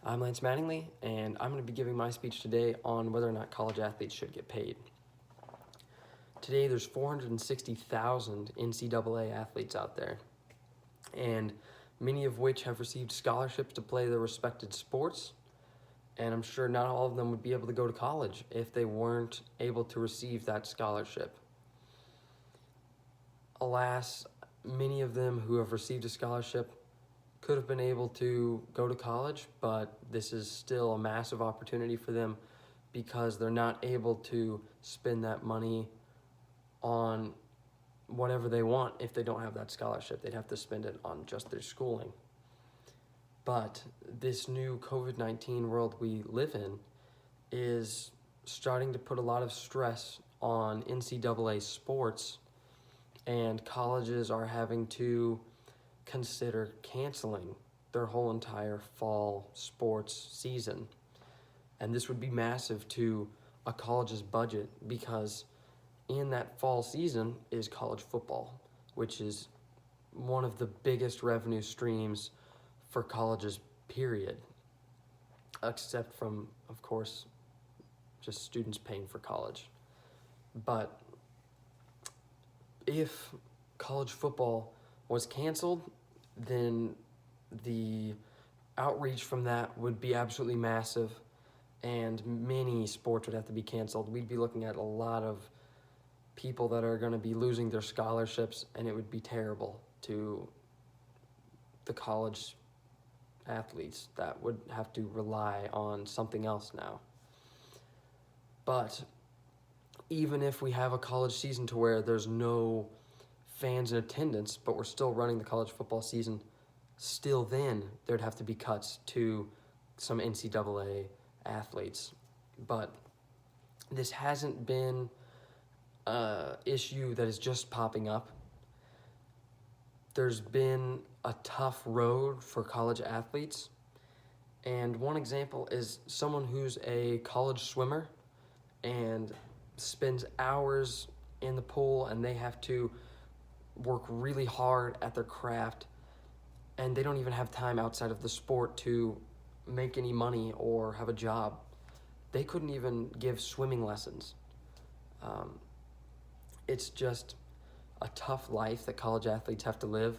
I'm Lance Mattingly, and I'm going to be giving my speech today on whether or not college athletes should get paid. Today, there's 460,000 NCAA athletes out there, and many of which have received scholarships to play their respected sports, and I'm sure not all of them would be able to go to college if they weren't able to receive that scholarship. Alas, many of them who have received a scholarship could have been able to go to college, but this is still a massive opportunity for them because they're not able to spend that money on whatever they want if they don't have that scholarship. They'd have to spend it on just their schooling. But this new COVID-19 world we live in is starting to put a lot of stress on NCAA sports, and colleges are having to consider canceling their whole entire fall sports season. And this would be massive to a college's budget because in that fall season is college football, which is one of the biggest revenue streams for colleges, period. Except from, of course, just students paying for college. But if college football was canceled, then the outreach from that would be absolutely massive, and many sports would have to be canceled. We'd be looking at a lot of people that are going to be losing their scholarships, and it would be terrible to the college athletes that would have to rely on something else now. But even if we have a college season to where there's no fans in attendance, but we're still running the college football season, still then there'd have to be cuts to some NCAA athletes. But this hasn't been an issue that is just popping up. There's been a tough road for college athletes, and one example is someone who's a college swimmer and spends hours in the pool, and they have to work really hard at their craft, and they don't even have time outside of the sport to make any money or have a job. They couldn't even give swimming lessons. It's just a tough life that college athletes have to live,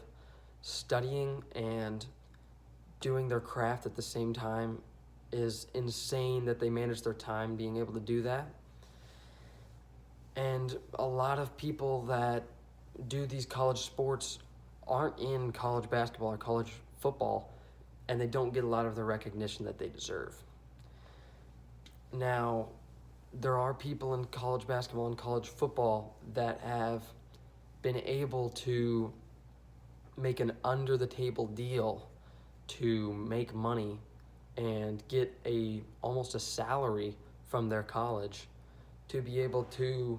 studying and doing their craft at the same time. Is insane that they manage their time being able to do that. And a lot of people that do these college sports aren't in college basketball or college football, and they don't get a lot of the recognition that they deserve. Now, there are people in college basketball and college football that have been able to make an under-the-table deal to make money and get almost a salary from their college to be able to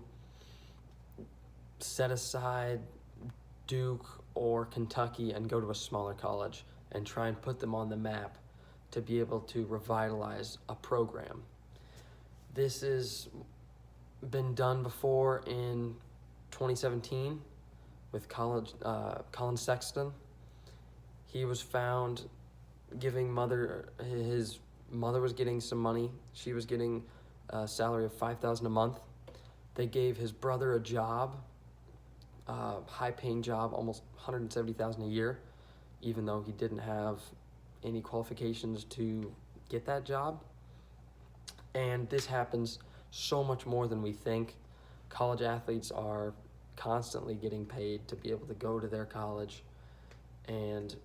set aside Duke or Kentucky and go to a smaller college and try and put them on the map to be able to revitalize a program. This has been done before in 2017 with Colin Sexton. He was found his mother was getting some money. She was getting a salary of $5,000 a month. They gave his brother a job, high-paying job, almost $170,000 a year, even though he didn't have any qualifications to get that job. And this happens so much more than we think. College athletes are constantly getting paid to be able to go to their college and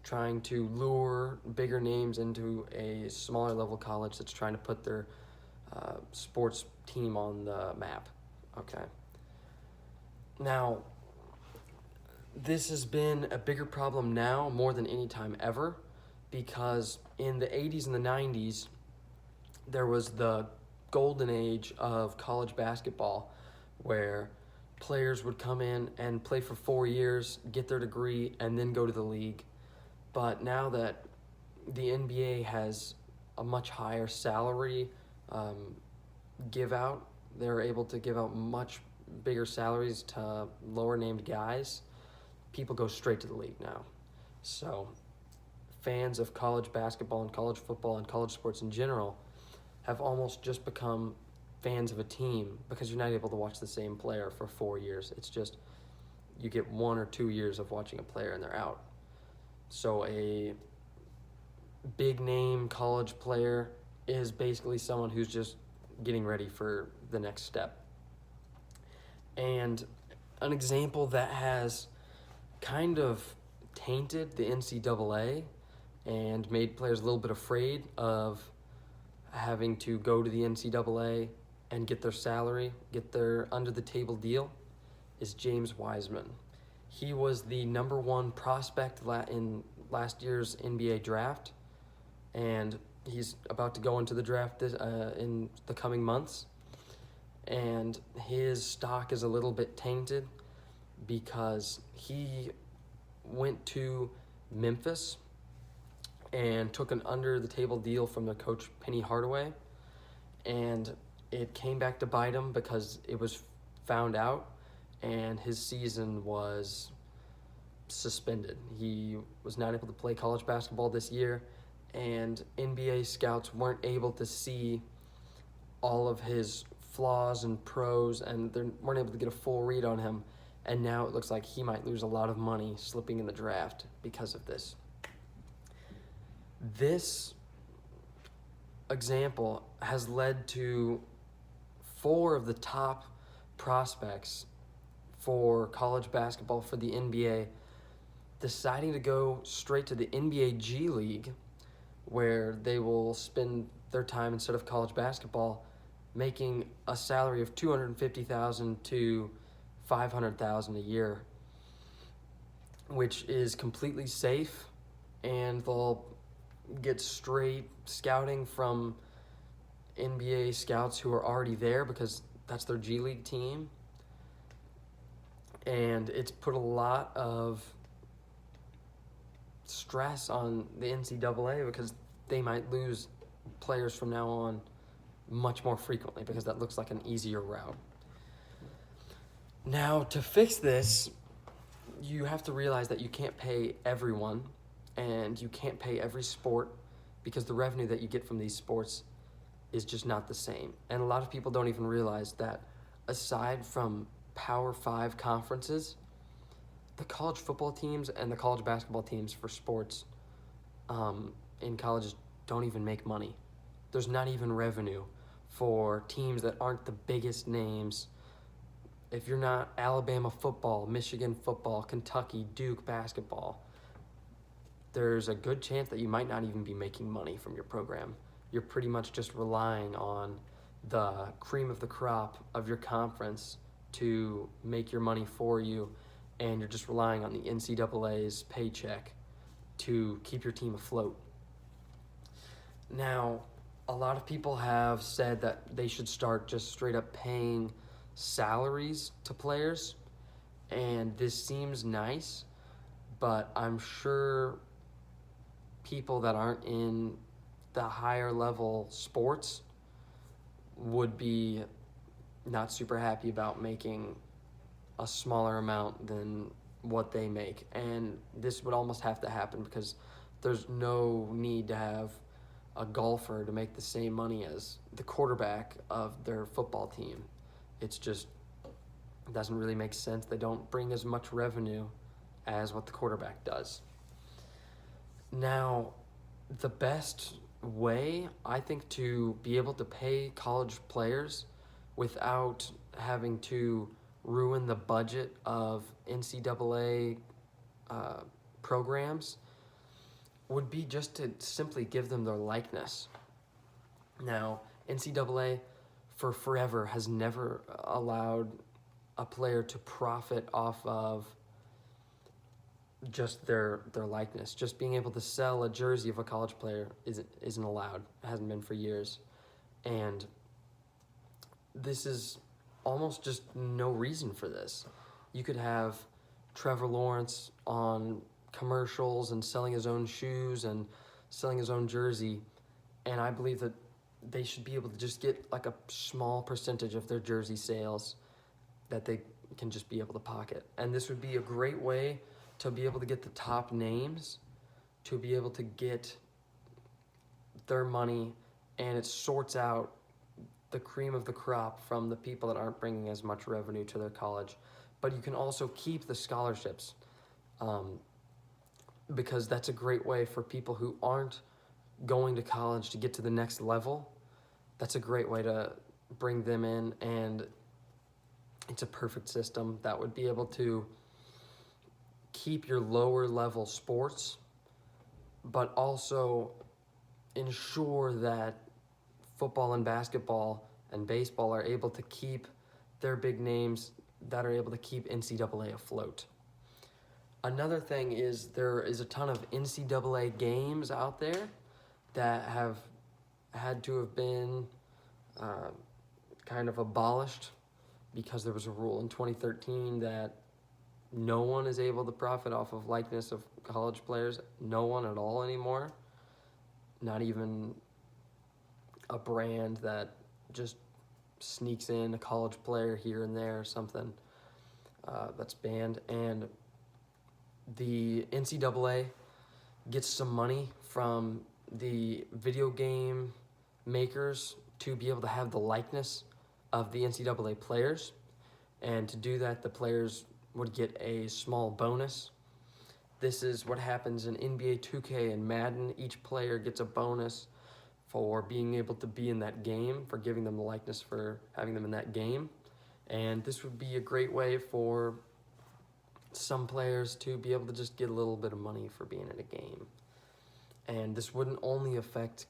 trying to lure bigger names into a smaller level college that's trying to put their sports team on the map. Okay. Now, this has been a bigger problem now more than any time ever, because in the 80s and the 90s, there was the golden age of college basketball where players would come in and play for 4 years, get their degree, and then go to the league. But now that the NBA has a much higher salary give out, they're able to give out much bigger salaries to lower named guys. People go straight to the league now. So fans of college basketball and college football and college sports in general have almost just become fans of a team because you're not able to watch the same player for 4 years. It's just you get 1 or 2 years of watching a player and they're out. So a big name college player is basically someone who's just getting ready for the next step. And an example that has kind of tainted the NCAA and made players a little bit afraid of having to go to the NCAA and get their salary, get their under-the-table deal, is James Wiseman. He was the number 1 prospect in last year's NBA draft, and he's about to go into the draft in the coming months. And his stock is a little bit tainted because he went to Memphis and took an under-the-table deal from their coach, Penny Hardaway, and it came back to bite him because it was found out, and his season was suspended. He was not able to play college basketball this year, and NBA scouts weren't able to see all of his flaws and pros, and they weren't able to get a full read on him, and now it looks like he might lose a lot of money slipping in the draft because of this. This example has led to 4 of the top prospects for college basketball for the NBA deciding to go straight to the NBA G League, where they will spend their time, instead of college basketball, making a salary of $250,000 to $500,000 a year, which is completely safe, and they'll get straight scouting from NBA scouts who are already there because that's their G League team. And it's put a lot of stress on the NCAA because they might lose players from now on much more frequently because that looks like an easier route. Now, to fix this, you have to realize that you can't pay everyone and you can't pay every sport because the revenue that you get from these sports is just not the same. And a lot of people don't even realize that aside from Power 5 conferences, the college football teams and the college basketball teams for sports in colleges don't even make money. There's not even revenue for teams that aren't the biggest names. If you're not Alabama football, Michigan football, Kentucky, Duke basketball, there's a good chance that you might not even be making money from your program. You're pretty much just relying on the cream of the crop of your conference to make your money for you, and you're just relying on the NCAA's paycheck to keep your team afloat. Now, a lot of people have said that they should start just straight up paying salaries to players, and this seems nice, but I'm sure people that aren't in the higher level sports would be not super happy about making a smaller amount than what they make. And this would almost have to happen because there's no need to have a golfer to make the same money as the quarterback of their football team. It doesn't really make sense. They don't bring as much revenue as what the quarterback does. Now, the best way, I think, to be able to pay college players without having to ruin the budget of NCAA programs would be just to simply give them their likeness. Now, NCAA for forever has never allowed a player to profit off of just their likeness. Just being able to sell a jersey of a college player isn't allowed. It hasn't been for years. And this is almost just no reason for this. You could have Trevor Lawrence on commercials and selling his own shoes and selling his own jersey, and I believe that they should be able to just get like a small percentage of their jersey sales that they can just be able to pocket. And this would be a great way to be able to get the top names to be able to get their money, and it sorts out the cream of the crop from the people that aren't bringing as much revenue to their college. But you can also keep the scholarships, because that's a great way for people who aren't going to college to get to the next level. That's a great way to bring them in, and it's a perfect system that would be able to keep your lower level sports, but also ensure that football and basketball and baseball are able to keep their big names, that are able to keep NCAA afloat. Another thing is there is a ton of NCAA games out there that have had to have been kind of abolished because there was a rule in 2013 that no one is able to profit off of likeness of college players. No one at all anymore. Not even a brand that just sneaks in a college player here and there or something. That's banned. And the NCAA gets some money from the video game makers to be able to have the likeness of the NCAA players. And to do that, the players would get a small bonus. This is what happens in NBA 2K and Madden. Each player gets a bonus for being able to be in that game, for giving them the likeness for having them in that game. And this would be a great way for some players to be able to just get a little bit of money for being in a game. And this wouldn't only affect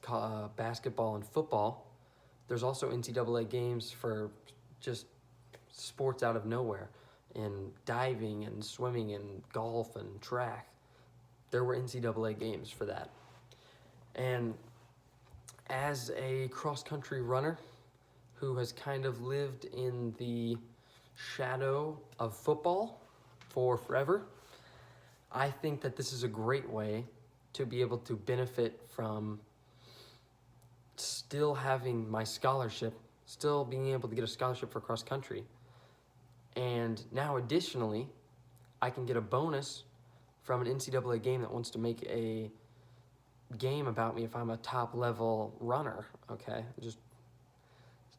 basketball and football. There's also NCAA games for just sports out of nowhere, in diving and swimming and golf and track. There were NCAA games for that. And as a cross-country runner who has kind of lived in the shadow of football for forever, I think that this is a great way to be able to benefit from still having my scholarship, still being able to get a scholarship for cross-country. And now additionally, I can get a bonus from an NCAA game that wants to make a game about me if I'm a top level runner. Okay, it's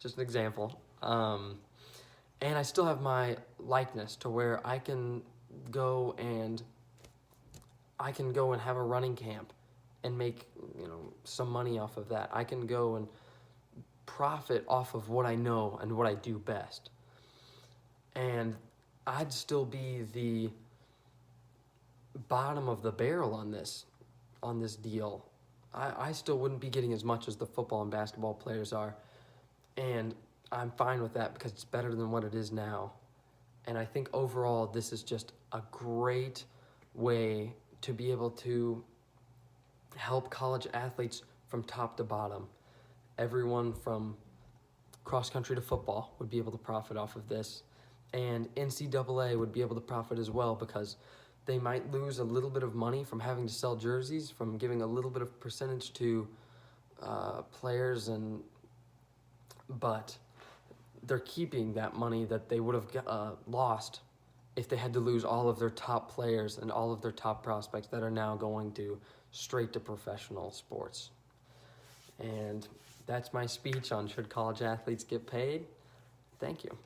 just an example. And I still have my likeness to where I can go and have a running camp and make, some money off of that. I can go and profit off of what I know and what I do best. And I'd still be the bottom of the barrel on this deal. I still wouldn't be getting as much as the football and basketball players are. And I'm fine with that because it's better than what it is now. And I think overall this is just a great way to be able to help college athletes from top to bottom. Everyone from cross country to football would be able to profit off of this. And NCAA would be able to profit as well because they might lose a little bit of money from having to sell jerseys, from giving a little bit of percentage to players, but they're keeping that money that they would have lost if they had to lose all of their top players and all of their top prospects that are now going straight to professional sports. And that's my speech on should college athletes get paid. Thank you.